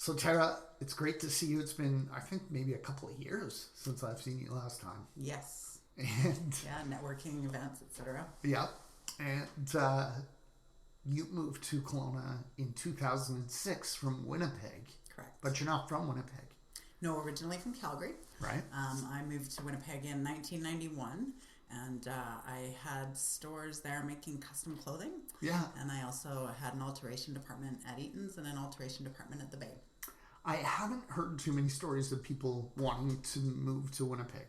So Tara, it's great to see you. It's been, I think, maybe a couple of years since I've seen you last time. Yes. And Yeah, networking events, etc. yeah, and you moved to Kelowna in 2006 from Winnipeg, Correct. but you're not from Winnipeg, No, originally from Calgary. right? I moved to Winnipeg in 1991, and I had stores there making custom clothing. Yeah, And I also had an alteration department at Eaton's and an alteration department at the Bay. I haven't heard too many stories of people wanting to move to Winnipeg.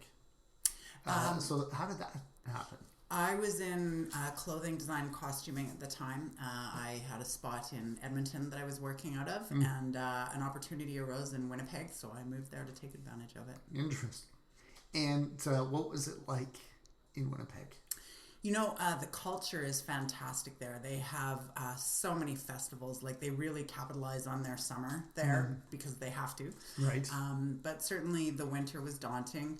So how did that happen? I was in clothing design costuming at the time. I had a spot in Edmonton that I was working out of, and an opportunity arose in Winnipeg, so I moved there to take advantage of it. Interesting. And what was it like in Winnipeg? You know, the culture is fantastic there. They have so many festivals. Like, they really capitalize on their summer there because they have to. Right. But certainly the winter was daunting.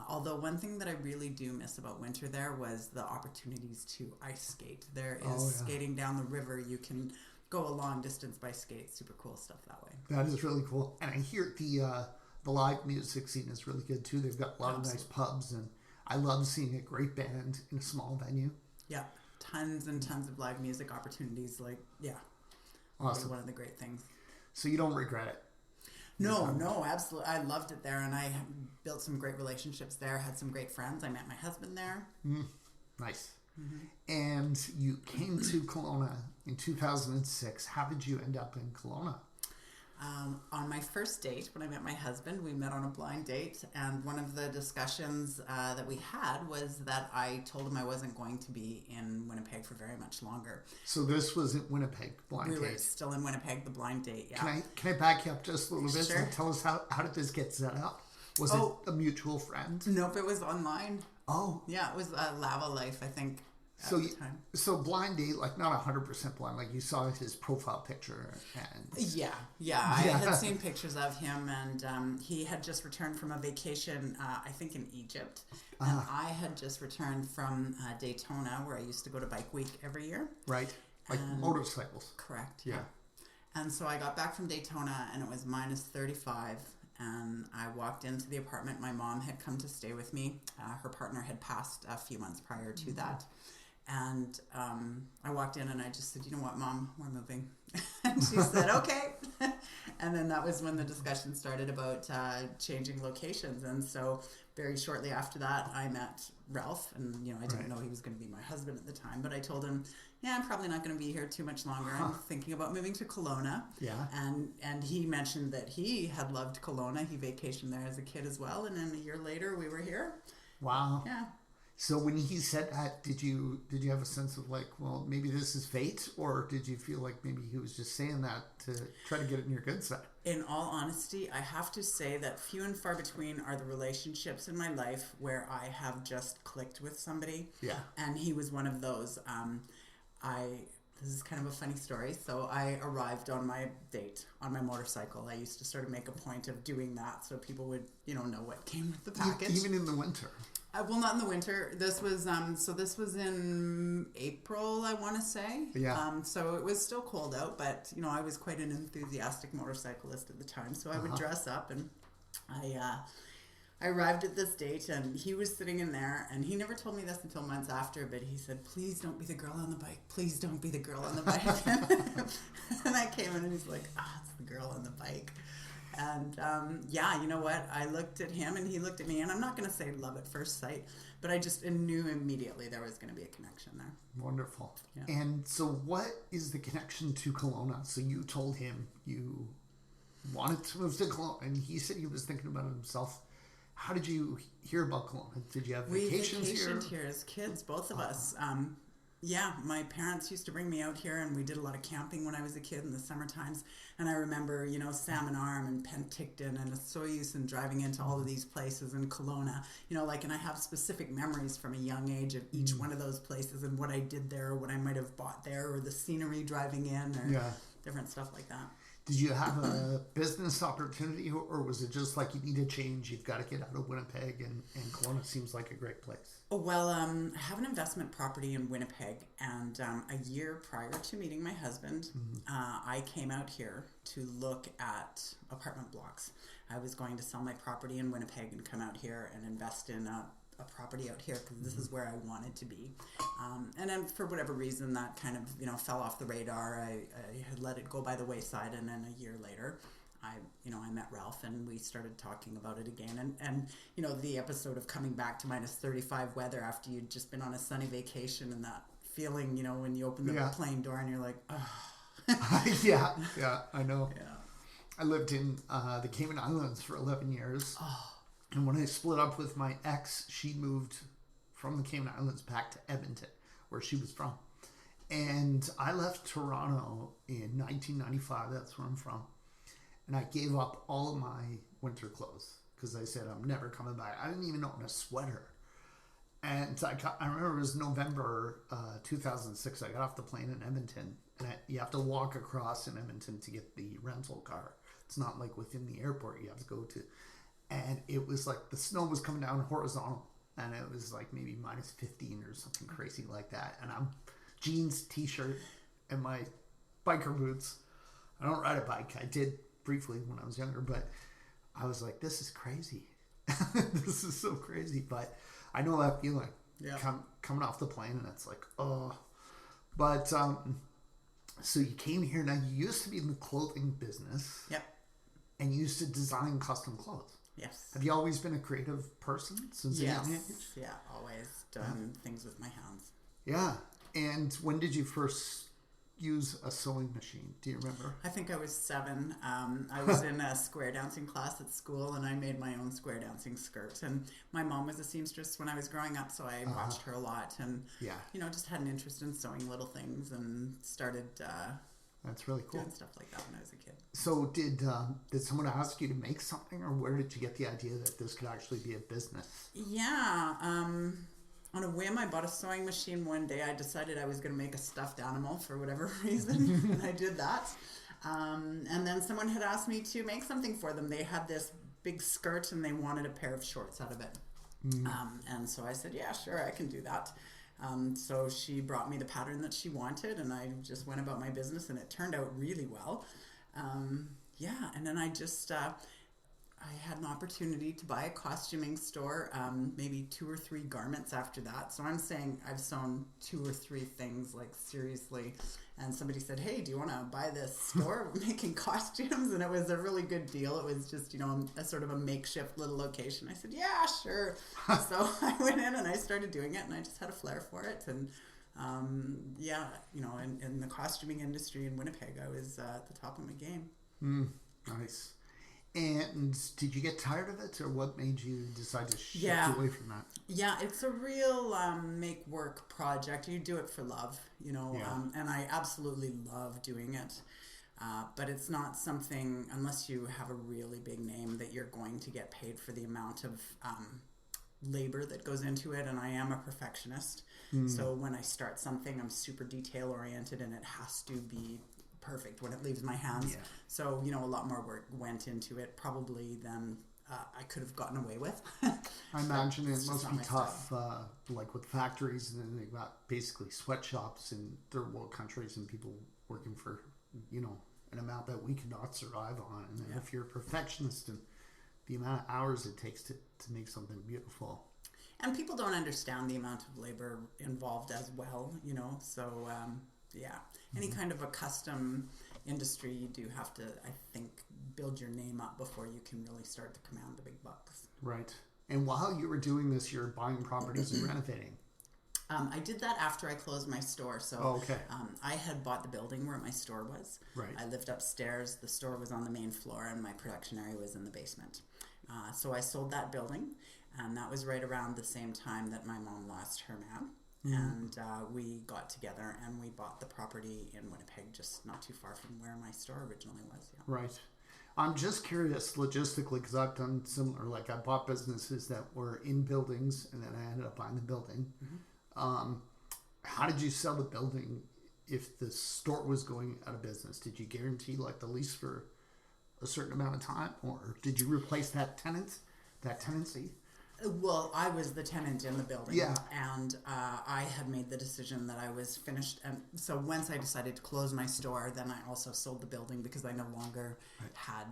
Although one thing that I really do miss about winter there was the opportunities to ice skate. There is skating down the river. You can go a long distance by skate. Super cool stuff that way. That is really cool. And I hear the live music scene is really good too. They've got a lot of nice pubs, and I love seeing a great band in a small venue. Yeah, tons and tons of live music opportunities. Like, yeah, Awesome. one of the great things. So you don't regret it? No, absolutely. I loved it there, and I built some great relationships there, had some great friends. I met my husband there. Nice. And you came to Kelowna in 2006. How did you end up in Kelowna? On my first date, when I met my husband, we met on a blind date, and one of the discussions that we had was that I told him I wasn't going to be in Winnipeg for very much longer. So this was at Winnipeg, blind We were date. still in Winnipeg, the blind date, yeah. Can I back you up just a little bit Sure. and tell us how did this get set up? Was it a mutual friend? Nope, it was online. Oh, Yeah, it was Lava Life, I think, at so the time. so blind date, like not 100% blind, like you saw his profile picture and Yeah. I had seen pictures of him, and he had just returned from a vacation, I think in Egypt. And I had just returned from Daytona, where I used to go to Bike Week every year. right, like motorcycles. Correct. Yeah. And so I got back from Daytona, and it was minus 35. And I walked into the apartment. My mom had come to stay with me. Her partner had passed a few months prior to that. And I walked in and I just said, "You know what, Mom, we're moving." And she said, "Okay." And then that was when the discussion started about changing locations. And so very shortly after that, I met Ralph. And, I didn't know he was going to be my husband at the time. But I told him, "Yeah, I'm probably not going to be here too much longer. I'm thinking about moving to Kelowna." Yeah. And he mentioned that he had loved Kelowna. He vacationed there as a kid as well. And then a year later, we were here. Wow. Yeah. So when he said that, did you have a sense of like, well, maybe this is fate, or did you feel like maybe he was just saying that to try to get it in your good side? In all honesty, I have to say that few and far between are the relationships in my life where I have just clicked with somebody. Yeah. And he was one of those. This is kind of a funny story. So I arrived on my date on my motorcycle. I used to sort of make a point of doing that so people would, know what came with the package. Even in the winter. Well, not in the winter. This was this was in April, I want to say. Yeah. So it was still cold out, but I was quite an enthusiastic motorcyclist at the time. So I would dress up, and I arrived at this date, and he was sitting in there, and he never told me this until months after, but he said, "Please don't be the girl on the bike. Please don't be the girl on the bike." And I came in, and he's like, "It's the girl on the bike." And you know what? I looked at him and he looked at me, and I'm not going to say love at first sight, but I just knew immediately there was going to be a connection there. Wonderful. Yeah. And so what is the connection to Kelowna? So you told him you wanted to move to Kelowna, and he said he was thinking about it himself. How did you hear about Kelowna? Did you have vacations here? We vacationed here as kids, both of us. My parents used to bring me out here, and we did a lot of camping when I was a kid in the summer times. And I remember, Salmon Arm and Penticton and Osoyoos and driving into all of these places in Kelowna. And I have specific memories from a young age of each one of those places and what I did there, or what I might have bought there, or the scenery driving in, or different stuff like that. Did you have a business opportunity, or was it just like you need a change, you've got to get out of Winnipeg, and Kelowna seems like a great place? Well, I have an investment property in Winnipeg, and a year prior to meeting my husband, I came out here to look at apartment blocks. I was going to sell my property in Winnipeg and come out here and invest in a property out here because this is where I wanted to be. And then for whatever reason, that kind of, fell off the radar. I had let it go by the wayside, and then a year later, I met Ralph and we started talking about it again. And the episode of coming back to minus 35 weather after you'd just been on a sunny vacation, and that feeling, when you open the plane door and you're like, oh. yeah, I know. Yeah. I lived in the Cayman Islands for 11 years. Oh. And when I split up with my ex, she moved from the Cayman Islands back to Edmonton, where she was from. And I left Toronto in 1995. That's where I'm from. And I gave up all of my winter clothes because I said, I'm never coming back. I didn't even own a sweater. And I remember it was November 2006. I got off the plane in Edmonton. And you have to walk across in Edmonton to get the rental car. It's not like within the airport you have to go to. And it was like the snow was coming down horizontal. And it was like maybe minus 15 or something crazy like that. And I'm jeans, t-shirt, and my biker boots. I don't ride a bike. I did briefly when I was younger, but I was like, this is crazy. This is so crazy. But I know that feeling. Yeah. Coming off the plane, and it's like, oh. But so you came here. Now, you used to be in the clothing business. Yep. And you used to design custom clothes. Yes. Have you always been a creative person since a young age? Yeah, always done things with my hands. Yeah. And when did you first use a sewing machine? Do you remember? I think I was 7. I was in a square dancing class at school, and I made my own square dancing skirt. And my mom was a seamstress when I was growing up, so I watched her a lot. And, just had an interest in sewing little things and started that's really cool. doing stuff like that when I was a kid. So did someone ask you to make something, or where did you get the idea that this could actually be a business? Yeah. On a whim, I bought a sewing machine one day. I decided I was going to make a stuffed animal for whatever reason, and I did that. And then someone had asked me to make something for them. They had this big skirt, and they wanted a pair of shorts out of it. And so I said, yeah, sure, I can do that. So she brought me the pattern that she wanted, and I just went about my business, and it turned out really well. And then I just... I had an opportunity to buy a costuming store, maybe 2 or 3 garments after that. So I'm saying I've sewn 2 or 3 things, like seriously. And somebody said, hey, do you want to buy this store making costumes? And it was a really good deal. It was just, a sort of a makeshift little location. I said, yeah, sure. So I went in and I started doing it, and I just had a flair for it. And in the costuming industry in Winnipeg, I was at the top of my game. Nice. And did you get tired of it, or what made you decide to shift away from that? Yeah, it's a real make work project. You do it for love, and I absolutely love doing it. But it's not something, unless you have a really big name, that you're going to get paid for the amount of labor that goes into it. And I am a perfectionist. So when I start something, I'm super detail oriented, and it has to be perfect when it leaves my hands. So a lot more work went into it probably than I could have gotten away with. I imagine it must be tough, like with factories, and then they've got basically sweatshops in third world countries, and people working for an amount that we could not survive on. And then if you're a perfectionist, and the amount of hours it takes to make something beautiful, and people don't understand the amount of labor involved as well, so any kind of a custom industry, you do have to, I think, build your name up before you can really start to command the big bucks. Right. And while you were doing this, you're buying properties and renovating. I did that after I closed my store. So I had bought the building where my store was. Right. I lived upstairs. The store was on the main floor, and my production area was in the basement. So I sold that building, and that was right around the same time that my mom lost her man. And we got together and we bought the property in Winnipeg, just not too far from where my store originally was. Right. I'm just curious logistically, because I've done similar. Like, I bought businesses that were in buildings, and then I ended up buying the building. How did you sell the building if the store was going out of business, did you guarantee like the lease for a certain amount of time, or did you replace that tenancy? Well, I was the tenant in the building, Yeah. and I had made the decision that I was finished. And so once I decided to close my store, then I also sold the building because I no longer had,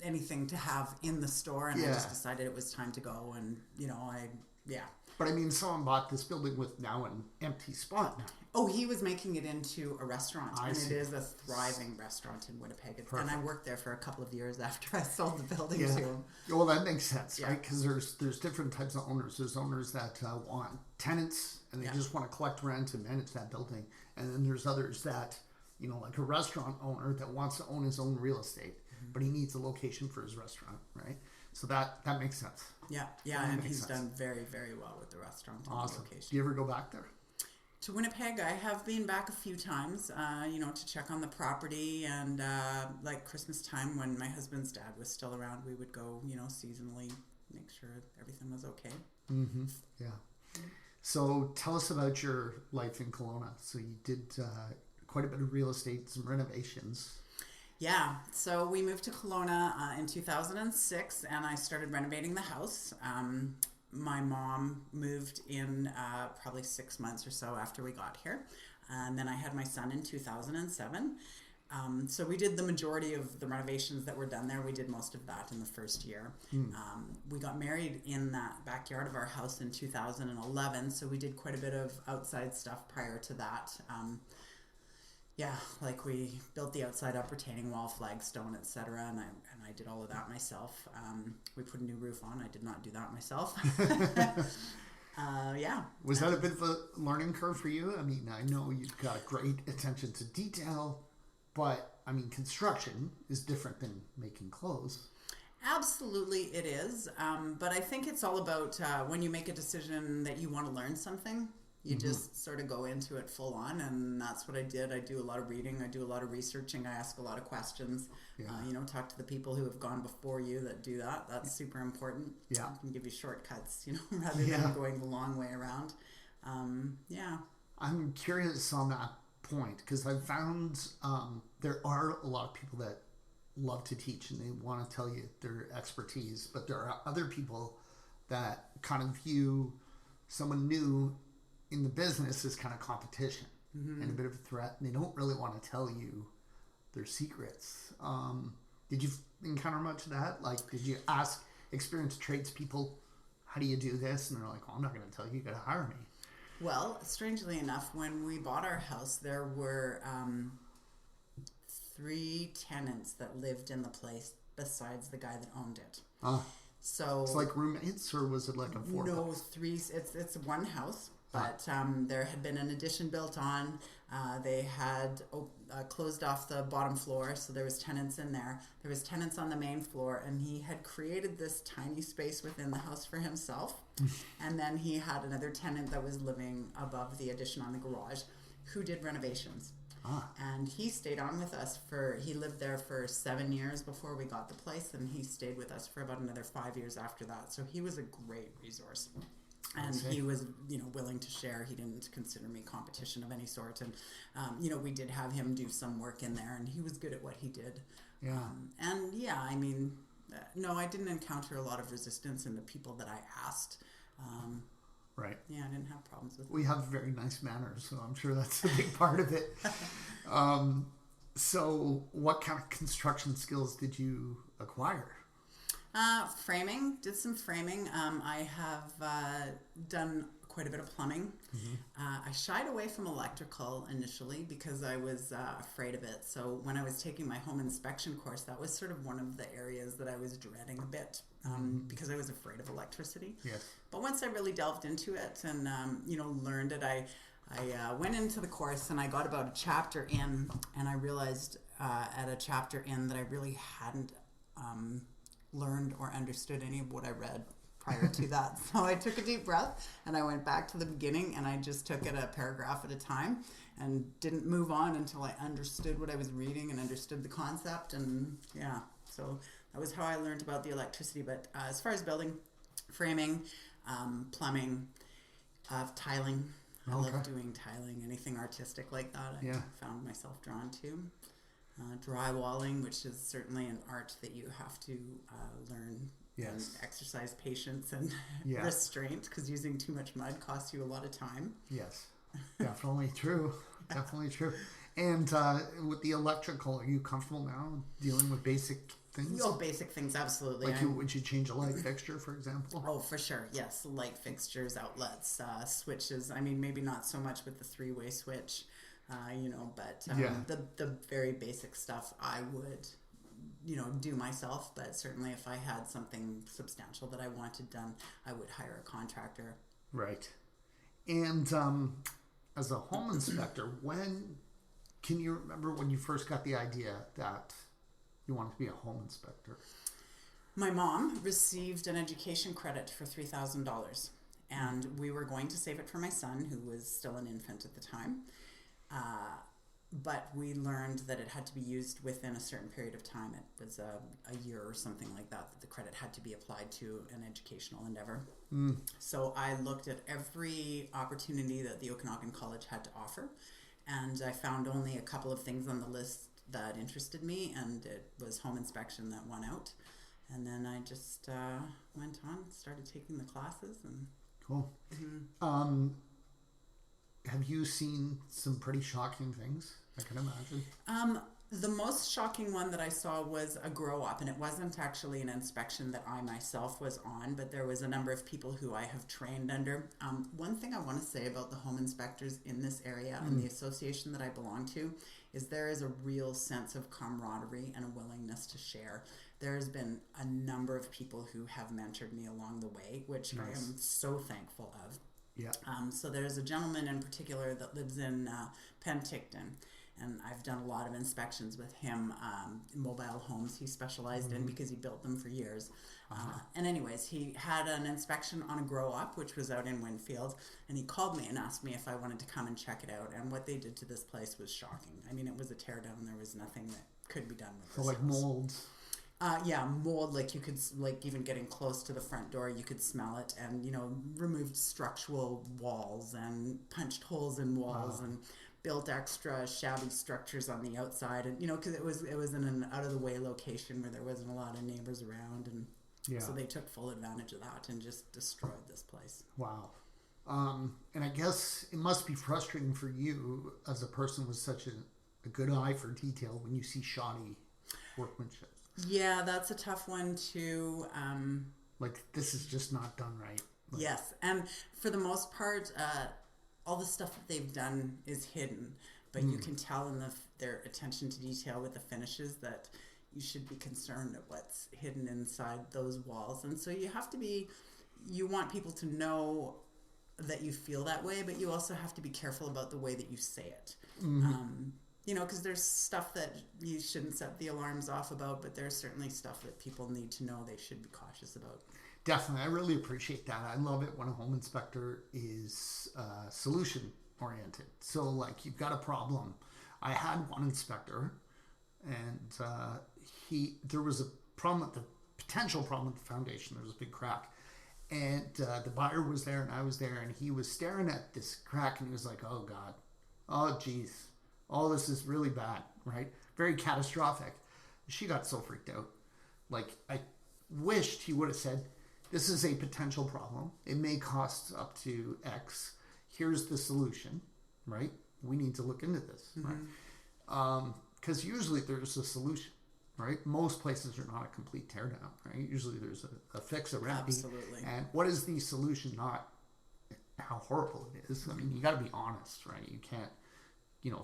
anything to have in the store, and I just decided it was time to go. And But I mean, someone bought this building with now an empty spot now. Oh, he was making it into a restaurant, I and see. it is a thriving restaurant in Winnipeg. Perfect. And I worked there for a couple of years after I sold the building to him. Well, that makes sense, Yeah. right? Because there's different types of owners. There's owners that want tenants and they just want to collect rent and manage that building. And then there's others that, like a restaurant owner that wants to own his own real estate, but he needs a location for his restaurant, right? So that makes sense. Yeah, and he's done very, very well with the restaurant and Awesome. the location. Do you ever go back there? To Winnipeg, I have been back a few times, to check on the property, and like Christmas time when my husband's dad was still around, we would go, seasonally, make sure everything was okay. Mm-hmm. Yeah. So tell us about your life in Kelowna. So you did quite a bit of real estate, some renovations. Yeah, so we moved to Kelowna in 2006, and I started renovating the house. My mom moved in probably 6 months or so after we got here, and then I had my son in 2007. So we did the majority of the renovations that were done there. We did most of that in the first year. We got married in that backyard of our house in 2011, so we did quite a bit of outside stuff prior to that. Like we built the outside up, retaining wall, flagstone, etc., and I did all of that myself. We put a new roof on. I did not do that myself. Was that a bit of a learning curve for you? I mean, I know you've got great attention to detail, but I mean, construction is different than making clothes. Absolutely, it is. But I think it's all about when you make a decision that you want to learn something. You just sort of go into it full on, and that's what I did. I do a lot of reading. I do a lot of researching. I ask a lot of questions. Talk to the people who have gone before you that do that. That's super important. Yeah. I can give you shortcuts, rather than going the long way around. I'm curious on that point because I've found there are a lot of people that love to teach and they want to tell you their expertise, but there are other people that kind of view someone new in the business is kind of competition and a bit of a threat, and they don't really want to tell you their secrets. Did you encounter much of that? Like, did you ask experienced tradespeople, how do you do this? And they're like, well, I'm not going to tell you, you got to hire me. Well, strangely enough, when we bought our house, there were 3 tenants that lived in the place besides the guy that owned it. So it's like roommates, or was it like a 4? No, 3. It's one house. But there had been an addition built on. They had closed off the bottom floor, so there was tenants in there. There was tenants on the main floor, and he had created this tiny space within the house for himself. And then he had another tenant that was living above the addition on the garage who did renovations. And he stayed on with us he lived there for 7 years before we got the place, and he stayed with us for about another 5 years after that. So he was a great resource. And he was, willing to share. He didn't consider me competition of any sort. And, we did have him do some work in there, and he was good at what he did. Yeah. No, I didn't encounter a lot of resistance in the people that I asked. Right. Yeah, I didn't have problems with it. We have very nice manners, so I'm sure that's a big part of it. So what kind of construction skills did you acquire? Framing. Did some framing. I have done quite a bit of plumbing. I shied away from electrical initially because I was afraid of it. So when I was taking my home inspection course, that was sort of one of the areas that I was dreading a bit because I was afraid of electricity. Yes. But once I really delved into it and learned it, I went into the course and I got about a chapter in, and I realized at a chapter in that I really hadn't learned or understood any of what I read prior to that. So I took a deep breath and I went back to the beginning, and I just took it a paragraph at a time and didn't move on until I understood what I was reading and understood the concept. And so that was how I learned about the electricity. But as far as building, framing, plumbing, tiling, I love doing tiling, anything artistic like that. I found myself drawn to. Drywalling, which is certainly an art that you have to learn and exercise patience and restraint, because using too much mud costs you a lot of time. Yes, definitely true. Definitely true. And with the electrical, are you comfortable now dealing with basic things? Oh, basic things, absolutely. Like would you change a light fixture, for example? Oh, for sure, yes. Light fixtures, outlets, switches. I mean, maybe not so much with the three-way switch. But the very basic stuff I would, do myself. But certainly if I had something substantial that I wanted done, I would hire a contractor. Right. And as a home inspector, can you remember when you first got the idea that you wanted to be a home inspector? My mom received an education credit for $3,000, and we were going to save it for my son, who was still an infant at the time. But we learned that it had to be used within a certain period of time. It was a year or something like that the credit had to be applied to an educational endeavor. So I looked at every opportunity that the Okanagan College had to offer, and I found only a couple of things on the list that interested me, and it was home inspection that won out. And then I just went on, started taking the classes. And cool. Have you seen some pretty shocking things, I can imagine? The most shocking one that I saw was a grow up, and it wasn't actually an inspection that I myself was on, but there was a number of people who I have trained under. One thing I want to say about the home inspectors in this area and the association that I belong to is there is a real sense of camaraderie and a willingness to share. There's been a number of people who have mentored me along the way, which I am so thankful of. Yeah. So there's a gentleman in particular that lives in Penticton, and I've done a lot of inspections with him, mobile homes he specialized in because he built them for years. And anyways, he had an inspection on a grow up, which was out in Winfield, and he called me and asked me if I wanted to come and check it out. And what they did to this place was shocking. I mean, it was a tear down. There was nothing that could be done with this like house. Molds. Mold, like you could, like even getting close to the front door, you could smell it, and, removed structural walls and punched holes in walls and built extra shabby structures on the outside. And, because it was in an out of the way location where there wasn't a lot of neighbors around. And so they took full advantage of that and just destroyed this place. Wow. And I guess it must be frustrating for you as a person with such a good eye for detail when you see shoddy workmanship. Yeah, that's a tough one too. This is just not done right. Yes, and for the most part, all the stuff that they've done is hidden, but you can tell in their attention to detail with the finishes that you should be concerned at what's hidden inside those walls. And so you want people to know that you feel that way, but you also have to be careful about the way that you say it. Because there's stuff that you shouldn't set the alarms off about, but there's certainly stuff that people need to know they should be cautious about. Definitely. I really appreciate that. I love it when a home inspector is solution oriented. So you've got a problem. I had one inspector, and there was a potential problem with the foundation. There was a big crack. And the buyer was there and I was there, and he was staring at this crack and he was like, oh God, oh geez. Oh, this is really bad, right? Very catastrophic. She got so freaked out. I wished he would have said, this is a potential problem. It may cost up to X. Here's the solution, right? We need to look into this, right? Because usually there's a solution, right? Most places are not a complete teardown, right? Usually there's a fix, a remedy. Absolutely. And what is the solution, not how horrible it is? I mean, you got to be honest, right? You can't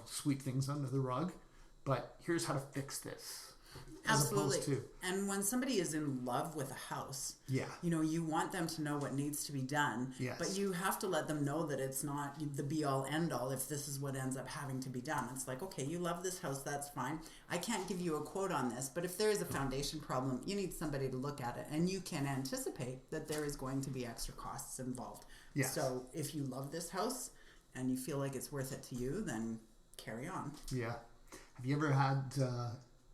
sweep things under the rug, but here's how to fix this. Absolutely. And when somebody is in love with a house, you want them to know what needs to be done, but you have to let them know that it's not the be all end all if this is what ends up having to be done. It's like, okay, you love this house, that's fine. I can't give you a quote on this, but if there is a foundation problem, you need somebody to look at it, and you can anticipate that there is going to be extra costs involved. Yes. So if you love this house and you feel like it's worth it to you, then carry on. Yeah. Have you ever had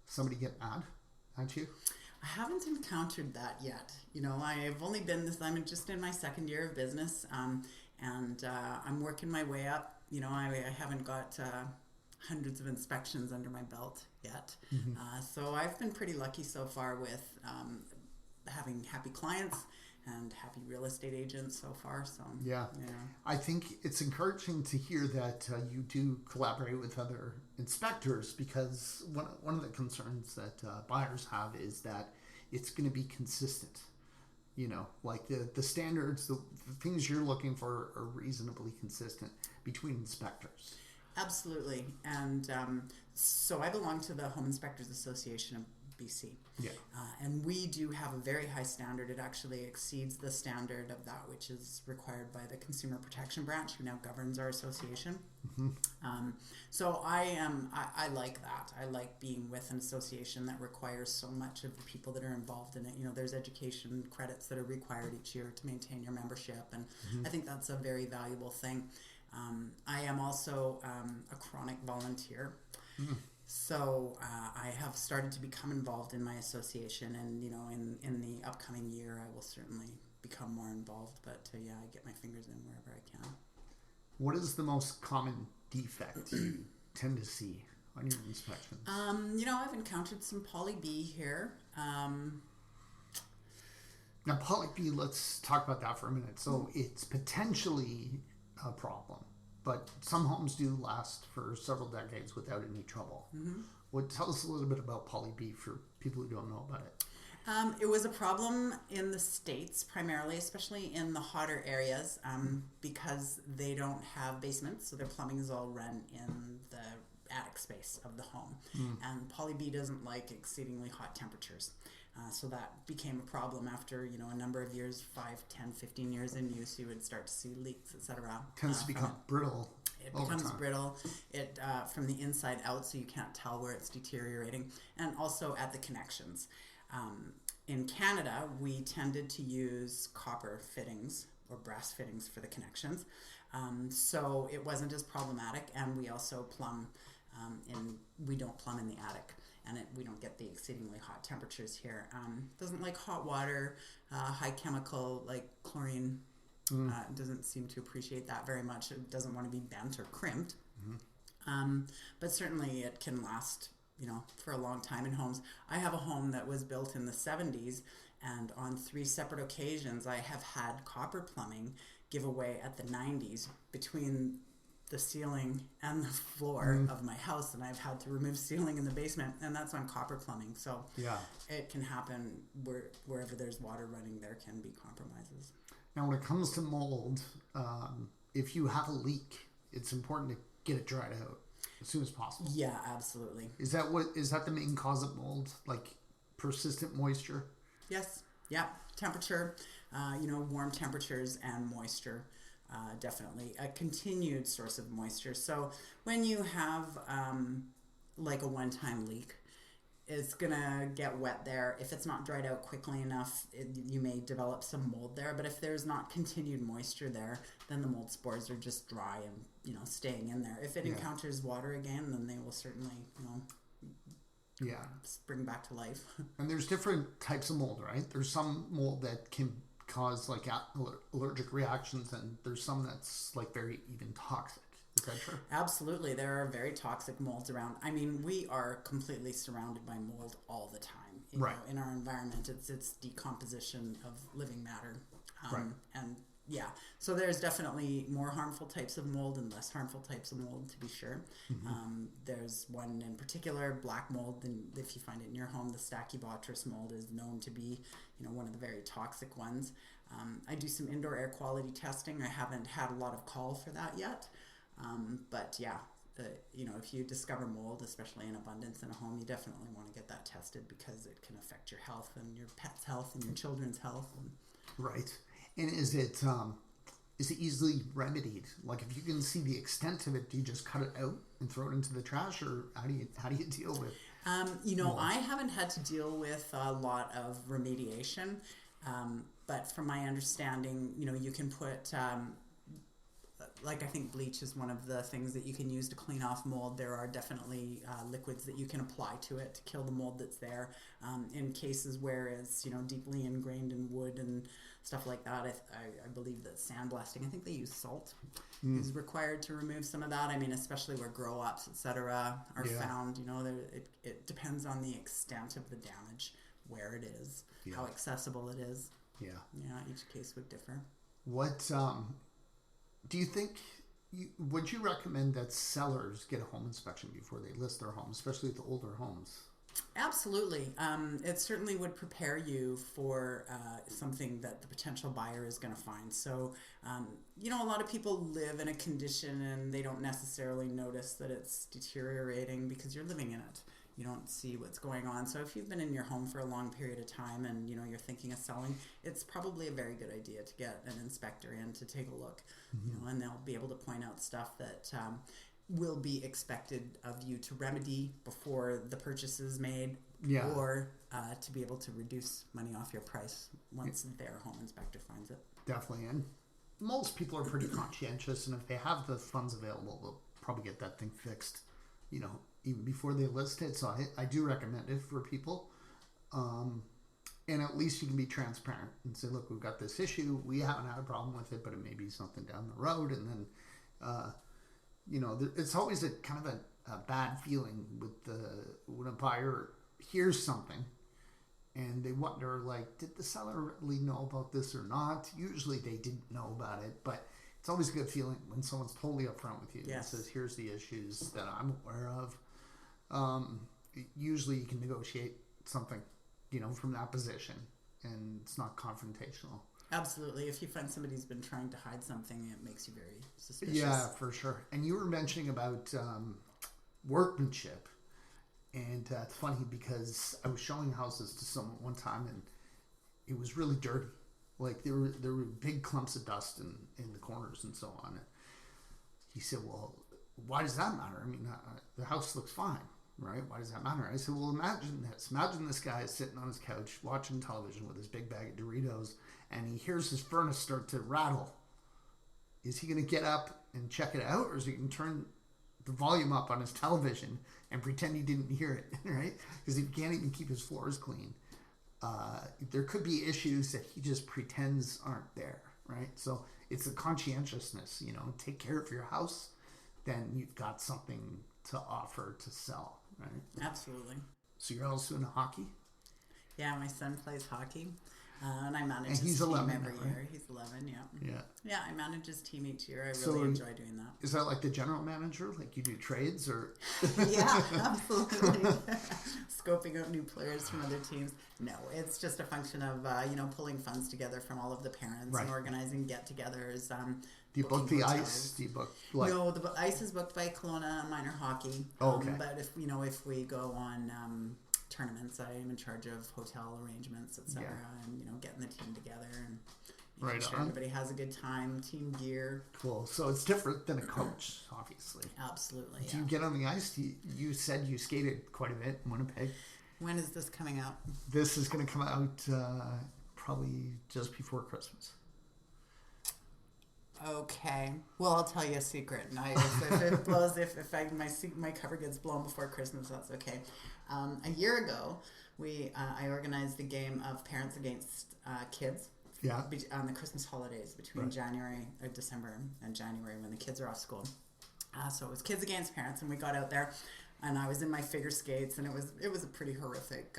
somebody get mad at you? I haven't encountered that yet. I've only been I'm just in my second year of business, and I'm working my way up. I haven't got hundreds of inspections under my belt yet. So I've been pretty lucky so far with having happy clients and happy real estate agents so far. So yeah. I think it's encouraging to hear that you do collaborate with other inspectors, because one of the concerns that buyers have is that it's going to be consistent. Like the standards, the things you're looking for are reasonably consistent between inspectors. Absolutely. And so I belong to the Home Inspectors Association of BC. Yeah. And we do have a very high standard. It actually exceeds the standard of that which is required by the Consumer Protection Branch, who now governs our association. So I like that. I like being with an association that requires so much of the people that are involved in it. There's education credits that are required each year to maintain your membership, and I think that's a very valuable thing. I am also a chronic volunteer. So I have started to become involved in my association, and in the upcoming year I will certainly become more involved. But I get my fingers in wherever I can. What is the most common defect you tend to see on your inspections? I've encountered some poly B here. Now, poly B, let's talk about that for a minute. So it's potentially a problem, but some homes do last for several decades without any trouble. Tell us a little bit about poly B for people who don't know about it. It was a problem in the States primarily, especially in the hotter areas, because they don't have basements, so their plumbing is all run in the attic space of the home. And poly B doesn't like exceedingly hot temperatures. So that became a problem after, a number of years, 5, 10, 15 years in use. You would start to see leaks, etc. Tends to become brittle. It becomes brittle. It from the inside out, so you can't tell where it's deteriorating. And also at the connections. In Canada, we tended to use copper fittings or brass fittings for the connections. So it wasn't as problematic, and we also plumb we don't plumb in the attic. And we don't get the exceedingly hot temperatures here. Doesn't like hot water, high chemical like chlorine. Doesn't seem to appreciate that very much. It doesn't want to be bent or crimped. But certainly it can last, for a long time in homes. I have a home that was built in the 70s, and on 3 separate occasions I have had copper plumbing give away at the 90s between the ceiling and the floor of my house, and I've had to remove ceiling in the basement, and that's on copper plumbing. So it can happen wherever there's water running, there can be compromises. Now, when it comes to mold, if you have a leak, it's important to get it dried out as soon as possible. Yeah, absolutely. Is that the main cause of mold, like persistent moisture? Yes. Yeah. Temperature, warm temperatures and moisture. Definitely a continued source of moisture. So when you have like a one-time leak, it's gonna get wet there. If it's not dried out quickly enough, you may develop some mold there. But if there's not continued moisture there, then the mold spores are just dry and staying in there. If it encounters water again, then they will certainly spring back to life. And there's different types of mold, right? There's some mold that can cause like allergic reactions, and there's some that's like very even toxic. Is that true? Absolutely. There are very toxic molds around. I mean, we are completely surrounded by mold all the time. In our environment, it's decomposition of living matter. And so there's definitely more harmful types of mold and less harmful types of mold, to be sure. There's one in particular, black mold, and if you find it in your home, the Stachybotrys mold is known to be, one of the very toxic ones. I do some indoor air quality testing. I haven't had a lot of call for that yet. But if you discover mold, especially in abundance in a home, you definitely want to get that tested, because it can affect your health and your pet's health and your children's health. Right. And is it easily remedied? Like, if you can see the extent of it, do you just cut it out and throw it into the trash, or how do you deal with mold? I haven't had to deal with a lot of remediation, but from my understanding, you can put like I think bleach is one of the things that you can use to clean off mold. There are definitely liquids that you can apply to it to kill the mold that's there. In cases where it's, deeply ingrained in wood and stuff like that, I believe that sandblasting, I think they use salt, is required to remove some of that. I mean, especially where grow-ups, etc. are found. It depends on the extent of the damage, where it is, how accessible it is. Yeah, each case would differ. What do you think? Would you recommend that sellers get a home inspection before they list their home, especially the older homes? Absolutely. It certainly would prepare you for something that the potential buyer is going to find. So, a lot of people live in a condition and they don't necessarily notice that it's deteriorating because you're living in it. You don't see what's going on. So if you've been in your home for a long period of time and, you're thinking of selling, it's probably a very good idea to get an inspector in to take a look, and they'll be able to point out stuff that will be expected of you to remedy before the purchase is made, or to be able to reduce money off your price once their home inspector finds it. Definitely. And most people are pretty conscientious, and if they have the funds available, they'll probably get that thing fixed, even before they list it. So I do recommend it for people. And at least you can be transparent and say, look, we've got this issue. We haven't had a problem with it, but it may be something down the road. And then, it's always a kind of a bad feeling when a buyer hears something and they wonder, like, did the seller really know about this or not? Usually they didn't know about it, but it's always a good feeling when someone's totally upfront with you and says, here's the issues that I'm aware of. Usually you can negotiate something, from that position, and it's not confrontational. Absolutely. If you find somebody who's been trying to hide something, it makes you very suspicious. Yeah, for sure. And you were mentioning about workmanship, and it's funny because I was showing houses to someone one time, and it was really dirty. Like there were big clumps of dust in the corners and so on. And he said, well, why does that matter? I mean, the house looks fine, right? Why does that matter? I said, well, imagine this. Imagine this guy is sitting on his couch watching television with his big bag of Doritos, and he hears his furnace start to rattle. Is he going to get up and check it out, or is he going to turn the volume up on his television and pretend he didn't hear it, right? Because he can't even keep his floors clean. There could be issues that he just pretends aren't there, right? So it's a conscientiousness, take care of your house, then you've got something to offer to sell, right? Absolutely. So you're also into hockey? Yeah, my son plays hockey, and I manage his his team 11 every year. right? He's 11, yeah. Yeah. Yeah, I manage his team each year. I really enjoy doing that. Is that like the general manager? Like you do trades or? Yeah, absolutely. Scoping out new players from other teams. No, it's just a function of, pulling funds together from all of the parents and organizing get-togethers. Do you book the hotels. Ice? Do you book No, the ice is booked by Kelowna Minor Hockey. Oh, okay. But if we go on tournaments, I am in charge of hotel arrangements, etc., and getting the team together and making sure everybody has a good time. Team gear. Cool. So it's different than a coach, obviously. Absolutely. Do you get on the ice? You said you skated quite a bit in Winnipeg. When is this coming out? This is going to come out probably just before Christmas. Okay. Well, I'll tell you a secret. If it blows, if my cover gets blown before Christmas, that's okay. A year ago, I organized a game of Parents Against Kids. Yeah. On the Christmas holidays between December and January when the kids are off school. So it was Kids Against Parents, and we got out there. And I was in my figure skates, and it was a pretty horrific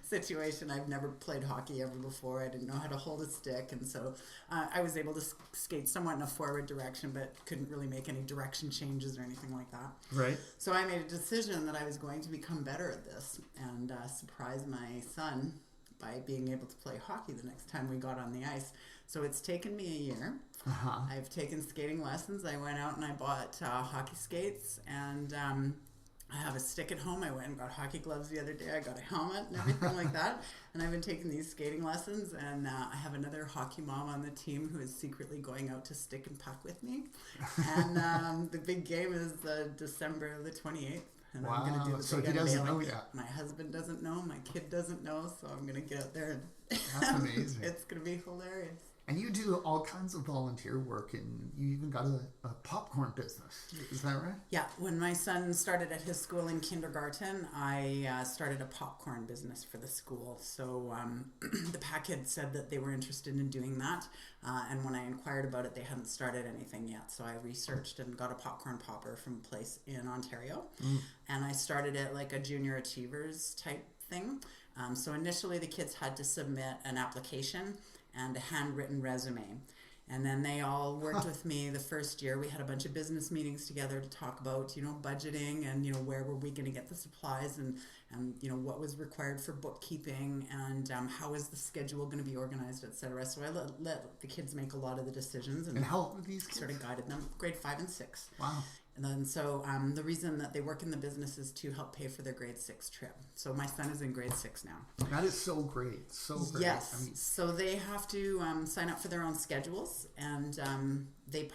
situation. I've never played hockey ever before. I didn't know how to hold a stick, and so I was able to skate somewhat in a forward direction, but couldn't really make any direction changes or anything like that. Right. So I made a decision that I was going to become better at this and surprise my son by being able to play hockey the next time we got on the ice. So it's taken me a year. Uh-huh. I've taken skating lessons. I went out and I bought hockey skates, and I have a stick at home. I went and got hockey gloves the other day. I got a helmet and everything like that. And I've been taking these skating lessons, and I have another hockey mom on the team who is secretly going out to stick and puck with me. And the big game is December the 28th. And wow. I'm going to do the so big he doesn't unveiling. know yet. My husband doesn't know. My kid doesn't know. So I'm going to get out there. And that's amazing. It's going to be hilarious. And you do all kinds of volunteer work, and you even got a popcorn business. Is that right? Yeah. When my son started at his school in kindergarten, I started a popcorn business for the school. So the PAC had said that they were interested in doing that. And when I inquired about it, they hadn't started anything yet. So I researched and got a popcorn popper from a place in Ontario. And I started it like a junior achievers type thing. So initially the kids had to submit an application and a handwritten resume. And then they all worked with me the first year. We had a bunch of business meetings together to talk about, budgeting and, where were we going to get the supplies and what was required for bookkeeping and how is the schedule going to be organized, etc. So I let the kids make a lot of the decisions. And how old were these kids? Sort of guided them, grade 5 and 6. Wow. And then so the reason that they work in the business is to help pay for their grade 6 trip. So my son is in grade 6 now. That is so great. So great. Yes. So they have to sign up for their own schedules, and they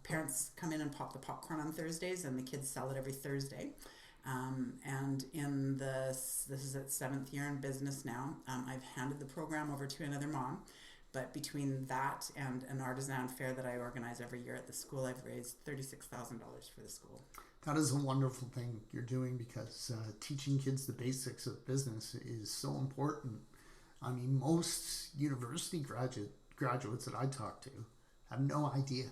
parents come in and pop the popcorn on Thursdays, and the kids sell it every Thursday. And this is its 7th year in business now. I've handed the program over to another mom. But between that and an artisan fair that I organize every year at the school, I've raised $36,000 for the school. That is a wonderful thing you're doing, because teaching kids the basics of business is so important. I mean, most university graduates that I talk to have no idea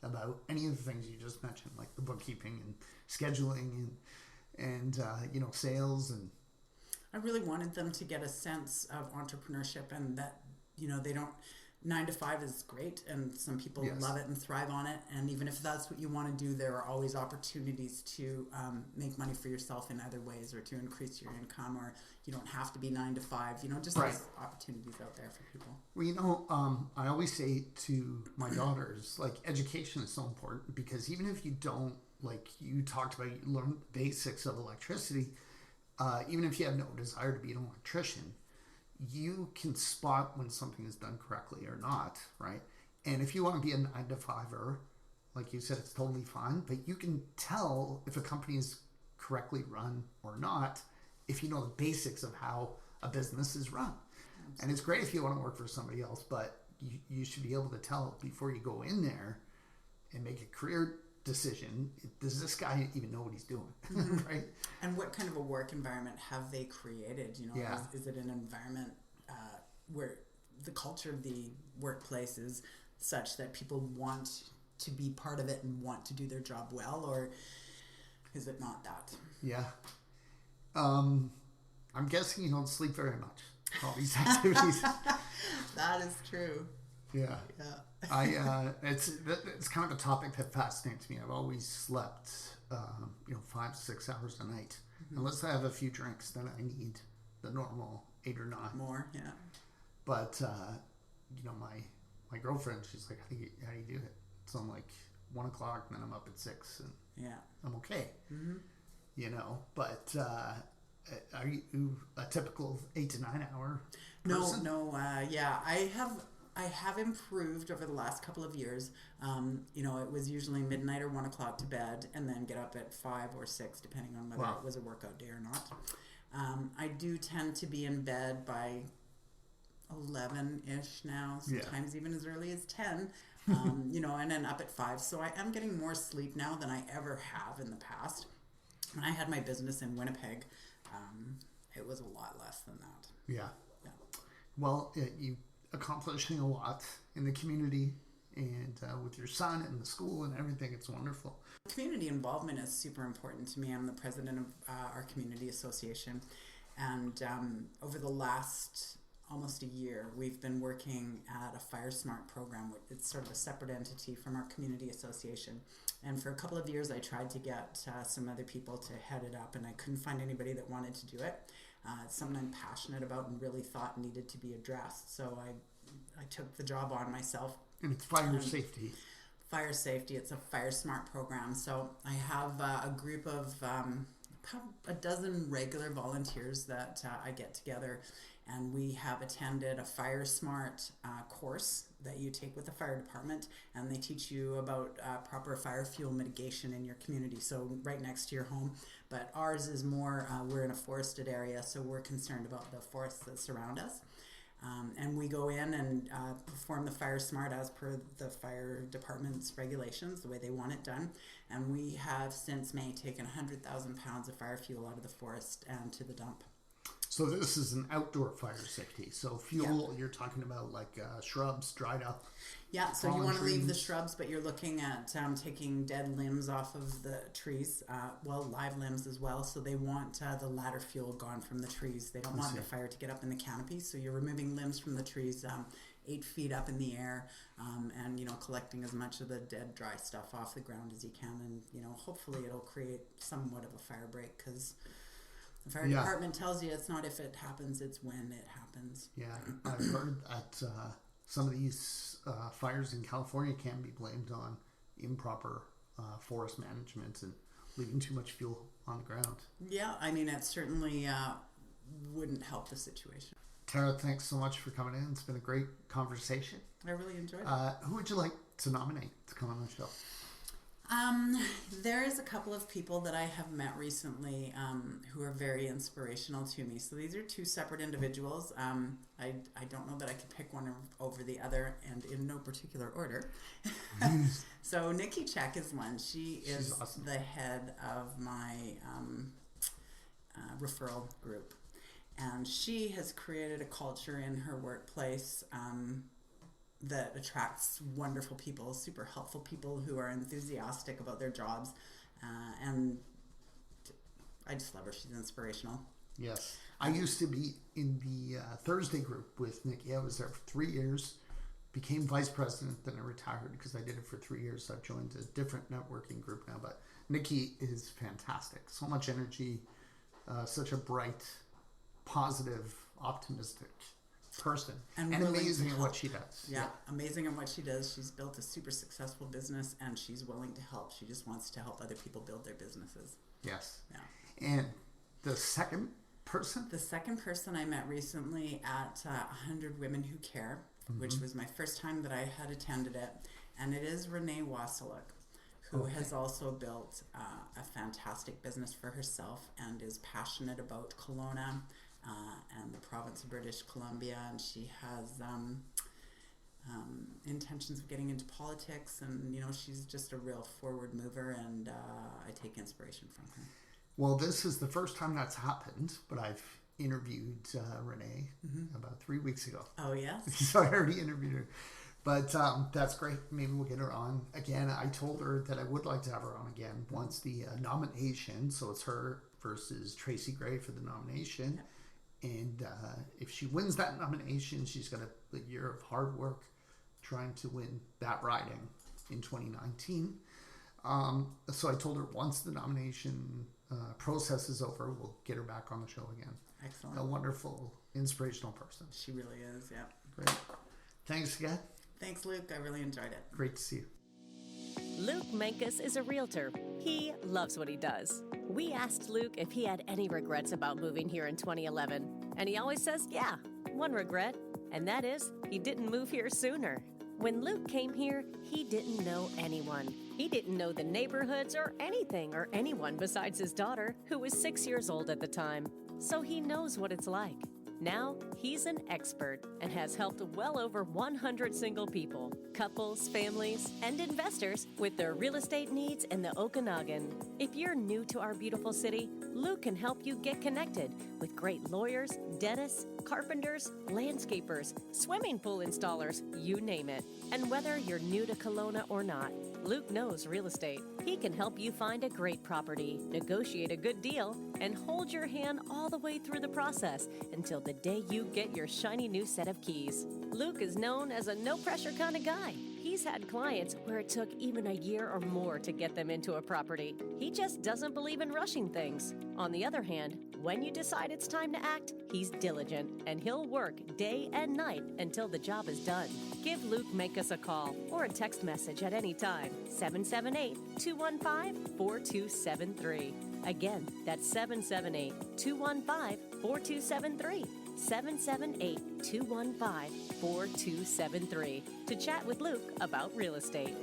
about any of the things you just mentioned, like the bookkeeping and scheduling and sales. And I really wanted them to get a sense of entrepreneurship, and that they don't. 9 to 5 is great, and some people love it and thrive on it. And even if that's what you want to do, there are always opportunities to make money for yourself in other ways, or to increase your income, or you don't have to be 9 to 5. Just right. There's opportunities out there for people. Well, I always say to my daughters, like, education is so important, because even if you don't, like you talked about, you learn the basics of electricity, even if you have no desire to be an electrician, you can spot when something is done correctly or not, right? And if you want to be a 9 to 5er, like you said, it's totally fine, but you can tell if a company is correctly run or not if you know the basics of how a business is run. Absolutely. And it's great if you want to work for somebody else, but you should be able to tell before you go in there and make a career decision, does this guy even know what he's doing? Right? And what kind of a work environment have they created? Is it an environment where the culture of the workplace is such that people want to be part of it and want to do their job well, or is it not that? Yeah. I'm guessing you don't sleep very much, all these activities. That is true. Yeah. It's kind of a topic that fascinates me. I've always slept, 5 to 6 hours a night, unless I have a few drinks. Then I need the normal 8 or 9 more. Yeah. But my girlfriend, she's like, how do you do it? So I'm like 1 o'clock, and then I'm up at 6, and I'm okay. But are you a typical 8 to 9 hour person? No. I have improved over the last couple of years. It was usually midnight or 1 o'clock to bed, and then get up at 5 or 6, depending on whether it was a workout day or not. I do tend to be in bed by 11-ish now, sometimes even as early as 10, and then up at 5. So I am getting more sleep now than I ever have in the past. When I had my business in Winnipeg, it was a lot less than that. Yeah. Well, you accomplishing a lot in the community and with your son and the school and everything. It's wonderful. Community involvement is super important to me. I'm the president of our community association, and over the last almost a year, we've been working at a Fire Smart program. It's sort of a separate entity from our community association, and for a couple of years I tried to get some other people to head it up, and I couldn't find anybody that wanted to do it. It's something I'm passionate about and really thought needed to be addressed. So I took the job on myself. And it's fire safety. Fire safety. It's a Fire Smart program. So I have a group of a dozen regular volunteers that I get together, and we have attended a Fire Smart course that you take with the fire department, and they teach you about proper fire fuel mitigation in your community, so right next to your home. But ours is more, we're in a forested area, so we're concerned about the forests that surround us. And we go in and perform the fire smart as per the fire department's regulations, the way they want it done. And we have since May taken 100,000 pounds of fire fuel out of the forest and to the dump. So this is an outdoor fire safety. So fuel, you're talking about like shrubs dried up. Yeah, so you want to leave the shrubs, but you're looking at taking dead limbs off of the trees, live limbs as well. So they want the ladder fuel gone from the trees. They don't want the fire to get up in the canopy. So you're removing limbs from the trees 8 feet up in the air and, collecting as much of the dead, dry stuff off the ground as you can. And, hopefully it'll create somewhat of a fire break because the fire department tells you it's not if it happens, it's when it happens. Yeah, I've heard that some of these fires in California can be blamed on improper forest management and leaving too much fuel on the ground. Yeah, it certainly wouldn't help the situation. Tara, thanks so much for coming in. It's been a great conversation. I really enjoyed it. Who would you like to nominate to come on the show? There is a couple of people that I have met recently who are very inspirational to me. So these are two separate individuals. I don't know that I could pick one over the other and in no particular order. So Nikki Check is one. She's awesome. The head of my referral group. And she has created a culture in her workplace that attracts wonderful people, super helpful people who are enthusiastic about their jobs. And I just love her. She's inspirational. Yes. I used to be in the Thursday group with Nikki. I was there for 3 years, became vice president, then I retired because I did it for 3 years. So I've joined a different networking group now. But Nikki is fantastic. So much energy, such a bright, positive, optimistic person, and amazing at what she does. Yeah, amazing at what she does. She's built a super successful business and she's willing to help. She just wants to help other people build their businesses. Yes. Yeah. And the second person? The second person I met recently at 100 Women Who Care, which was my first time that I had attended it. And it is Renee Wasiluk, who has also built a fantastic business for herself and is passionate about Kelowna and the province of British Columbia, and she has intentions of getting into politics, and she's just a real forward mover, and I take inspiration from her. Well, this is the first time that's happened, but I've interviewed Renee about 3 weeks ago. Oh, yes? So I already interviewed her. But that's great. Maybe we'll get her on again. I told her that I would like to have her on again once the nomination, so it's her versus Tracy Gray for the nomination. Yep. And if she wins that nomination, she's got a year of hard work trying to win that riding in 2019. So I told her once the nomination process is over, we'll get her back on the show again. Excellent. A wonderful, inspirational person. She really is, yeah. Great. Thanks again. Thanks, Luke. I really enjoyed it. Great to see you. Luke Mankus is a realtor. He loves what he does. We asked Luke if he had any regrets about moving here in 2011, and he always says, yeah, one regret, and that is he didn't move here sooner. When Luke came here, he didn't know anyone. He didn't know the neighborhoods or anything or anyone besides his daughter, who was 6 years old at the time. So he knows what it's like. Now, he's an expert and has helped well over 100 single people, couples, families, and investors with their real estate needs in the Okanagan. If you're new to our beautiful city, Luke can help you get connected with great lawyers, dentists, carpenters, landscapers, swimming pool installers, you name it. And whether you're new to Kelowna or not, Luke knows real estate. He can help you find a great property, negotiate a good deal, and hold your hand all the way through the process until the day you get your shiny new set of keys. Luke is known as a no-pressure kind of guy. He's had clients where it took even a year or more to get them into a property. He just doesn't believe in rushing things. On the other hand, when you decide it's time to act, he's diligent, and he'll work day and night until the job is done. Give Luke Mankus a call or a text message at any time, 778-215-4273. Again, that's 778-215-4273. 778-215-4273 to chat with Luke about real estate.